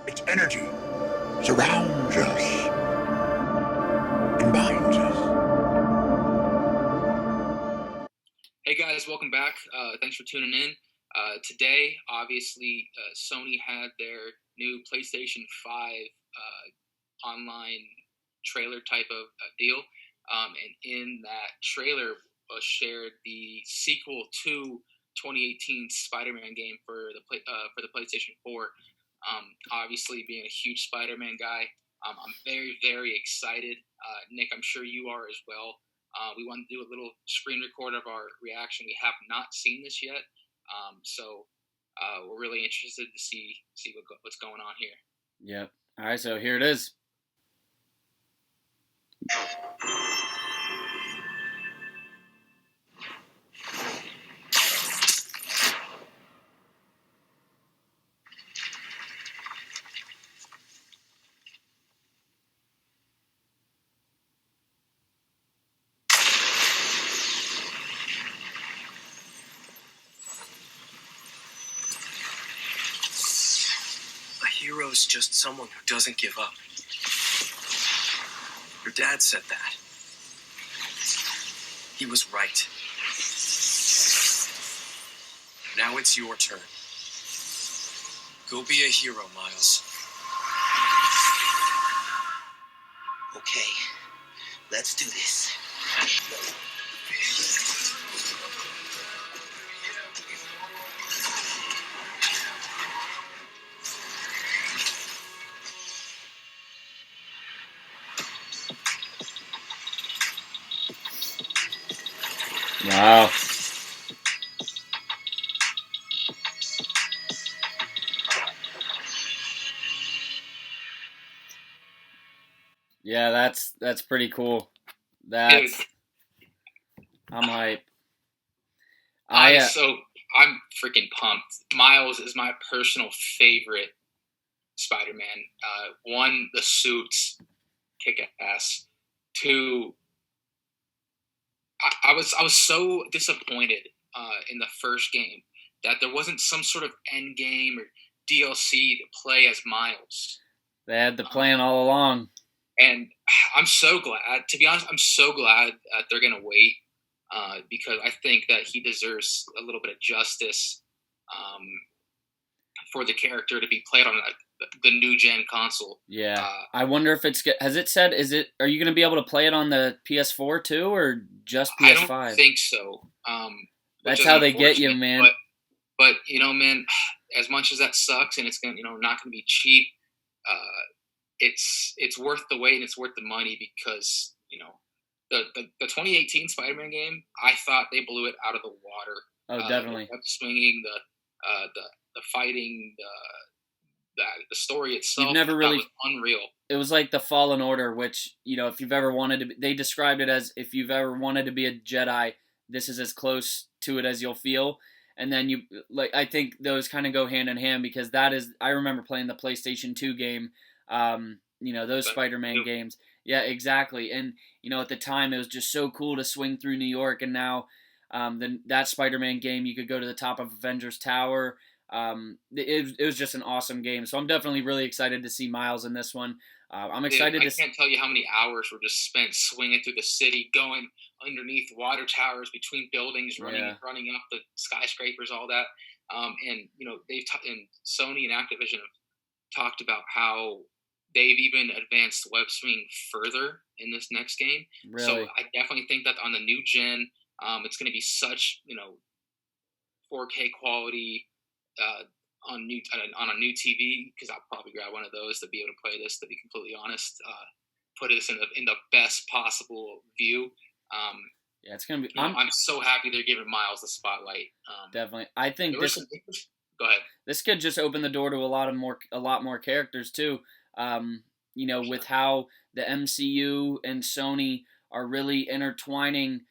Its energy surrounds us and binds us. Hey guys, welcome back. Thanks for tuning in. Today, obviously, Sony had their new PlayStation 5 online trailer type of deal. And in that trailer was shared the sequel to 2018 Spider-Man game for the PlayStation 4. Obviously, being a huge Spider-Man guy, I'm very, very excited. Nick, I'm sure you are as well. We want to do a little screen record of our reaction. We have not seen this yet, so we're really interested to see what's going on here. Yep. All right, so here it is. A hero's just someone who doesn't give up. Your dad said that. He was right. Now it's your turn. Go be a hero, Miles. Okay, let's do this. Wow. Yeah, that's pretty cool. Dude, I'm hype. I'm freaking pumped. Miles is my personal favorite Spider-Man. One, the suits kick ass. Two, I was so disappointed in the first game that there wasn't some sort of end game or DLC to play as Miles. They had the plan all along. And I'm so glad. To be honest, I'm so glad that they're gonna wait because I think that he deserves a little bit of justice for the character to be played on the new gen console. Yeah. I wonder if has it said, are you going to be able to play it on the PS4 too, or just PS5? I don't think so. That's how they get you, man. But man, as much as that sucks and it's gonna, not gonna be cheap, it's worth the wait and it's worth the money because the 2018 Spider-Man game, I thought they blew it out of the water. Oh, definitely. The swinging, the fighting, the story itself. You've never really was unreal. It was like the Fallen Order, which if you've ever wanted to, they described it as if you've ever wanted to be a Jedi, this is as close to it as you'll feel. And then I think those kind of go hand in hand because I remember playing the PlayStation 2 game, those Spider-Man games. Yeah, exactly. And, at the time it was just so cool to swing through New York. And now that Spider-Man game, you could go to the top of Avengers Tower. It was just an awesome game. So I'm definitely really excited to see Miles in this one. I'm excited I can't tell you how many hours were just spent swinging through the city, going underneath water towers, between buildings, running up the skyscrapers, all that. And and Sony and Activision have talked about how they've even advanced web swinging further in this next game. Really? So I definitely think that on the new gen, it's going to be such 4K quality on a new TV, because I'll probably grab one of those to be able to play this. To be completely honest, put this in the best possible view. Yeah, it's gonna be. I'm so happy they're giving Miles the spotlight. Definitely, I think this. Go ahead. This could just open the door to a lot more characters too. With how the MCU and Sony are really intertwining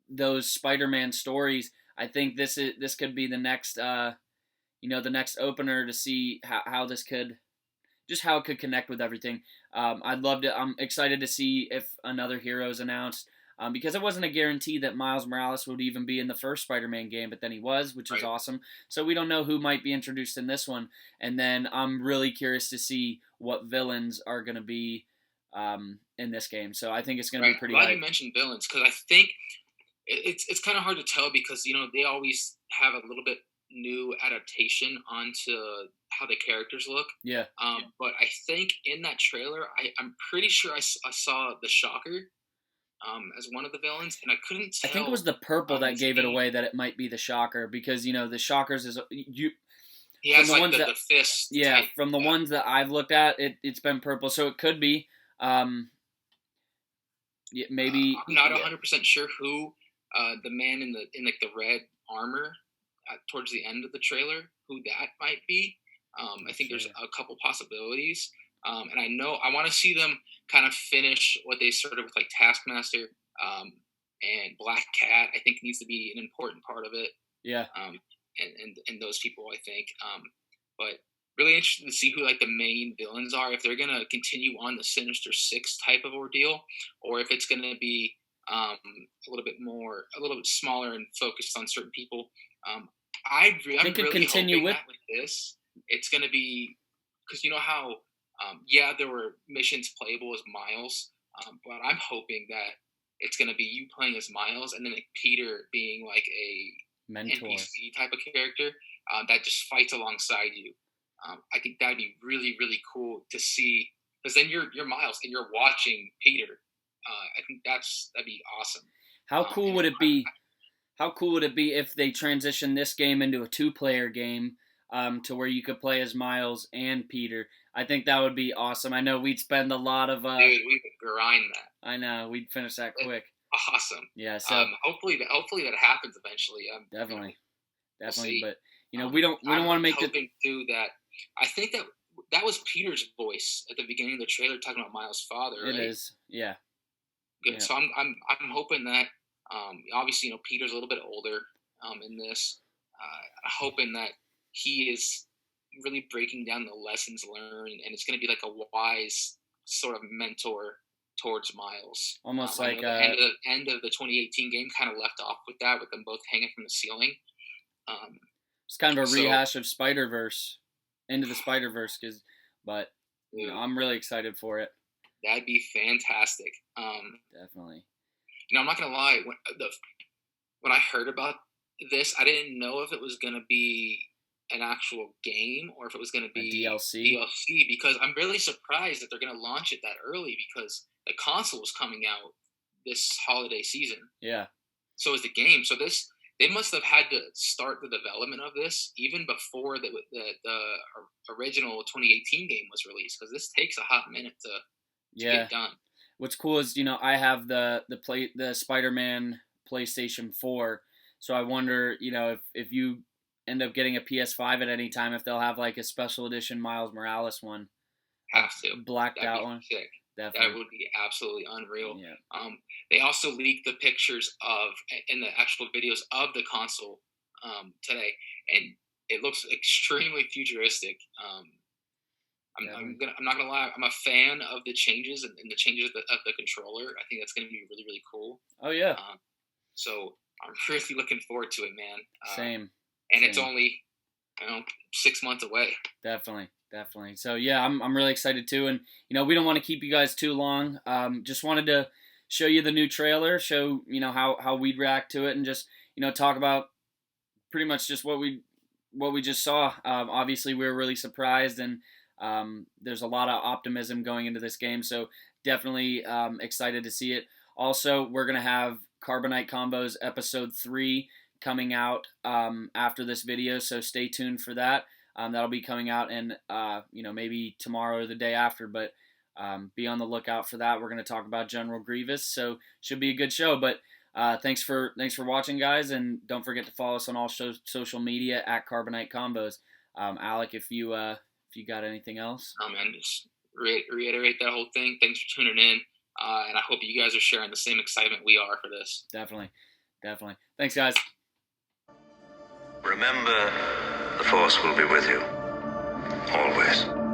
those Spider-Man stories. I think this could be the next the next opener to see how this could, just how it could connect with everything. I'm excited to see if another hero is announced. because it wasn't a guarantee that Miles Morales would even be in the first Spider-Man game, but then he was, which was awesome. So we don't know who might be introduced in this one. And then I'm really curious to see what villains are going to be in this game. So I think it's going to be pretty glad hype. you mentioned villains, because I think it's kind of hard to tell, because they always have a little bit new adaptation onto how the characters look. Yeah. But I think in that trailer, I'm pretty sure I saw the Shocker as one of the villains, and I couldn't tell. I think it was the purple that gave it away that it might be the Shocker, because the Shockers is he has like the fist. Yeah, type. from the ones that I've looked at, it's been purple, so it could be. Maybe I'm not 100% sure who the man in the red armor towards the end of the trailer, who that might be. I think there's a couple possibilities. And I want to see them kind of finish what they started with, like Taskmaster and Black Cat. I think needs to be an important part of it. Yeah. And those people, I think. But really interested to see who like the main villains are, if they're gonna continue on the Sinister Six type of ordeal, or if it's gonna be a little bit smaller and focused on certain people. I'm really continue hoping with that with this, it's gonna be, because you know how there were missions playable as Miles, but I'm hoping that it's gonna be you playing as Miles, and then like Peter being like a mentor NPC type of character that just fights alongside you. I think that'd be really, really cool to see, because then you're Miles and you're watching Peter. I think that'd be awesome. How cool would it be? How cool would it be if they transitioned this game into a 2-player game, to where you could play as Miles and Peter? I think that would be awesome. I know we'd spend a lot of. Dude, we could grind that. I know we'd finish that quick. Awesome. Yeah. So hopefully that happens eventually. Definitely, we'll but we don't want to make it. Too that I think that was Peter's voice at the beginning of the trailer talking about Miles' father. Right? It is. Yeah. Good. Yeah. So I'm hoping that obviously Peter's a little bit older in this. Hoping that he is really breaking down the lessons learned, and it's going to be like a wise sort of mentor towards Miles. Almost like like the end of the 2018 game kind of left off with that, with them both hanging from the ceiling. It's kind of a rehash of Spider-Verse, Into the Spider-Verse, but I'm really excited for it. That'd be fantastic. Definitely. I'm not gonna lie. When I heard about this, I didn't know if it was gonna be an actual game or if it was gonna be a DLC. Because I'm really surprised that they're gonna launch it that early, because the console was coming out this holiday season. Yeah. So is the game. So they must have had to start the development of this even before the original 2018 game was released, because this takes a hot minute to get done. What's cool is I have the Spider-Man PlayStation 4, so I wonder if you end up getting a PS5 at any time, if they'll have like a special edition Miles Morales one. Have to blacked That'd out be one. Sick. Definitely. That would be absolutely unreal. Yeah. They also leaked the pictures and the actual videos of the console today, and it looks extremely futuristic. I'm not gonna lie. I'm a fan of the changes and the changes of the controller. I think that's gonna be really, really cool. Oh yeah. So I'm really looking forward to it, man. Same. And it's only 6 months away. Definitely. So yeah, I'm really excited too, and we don't want to keep you guys too long. Just wanted to show you the new trailer, show how we'd react to it, and just talk about pretty much just what we just saw. Obviously, we were really surprised, and there's a lot of optimism going into this game, so definitely excited to see it. Also, we're gonna have Carbonite Combos episode 3 coming out after this video, so stay tuned for that. That'll be coming out in maybe tomorrow or the day after, but be on the lookout for that. We're going to talk about General Grievous, so should be a good show. But thanks for watching, guys, and don't forget to follow us on all social media at Carbonite Combos. Alec, if you got anything else? Oh man, just reiterate that whole thing. Thanks for tuning in, and I hope you guys are sharing the same excitement we are for this. Definitely. Thanks, guys. Remember, the Force will be with you. Always.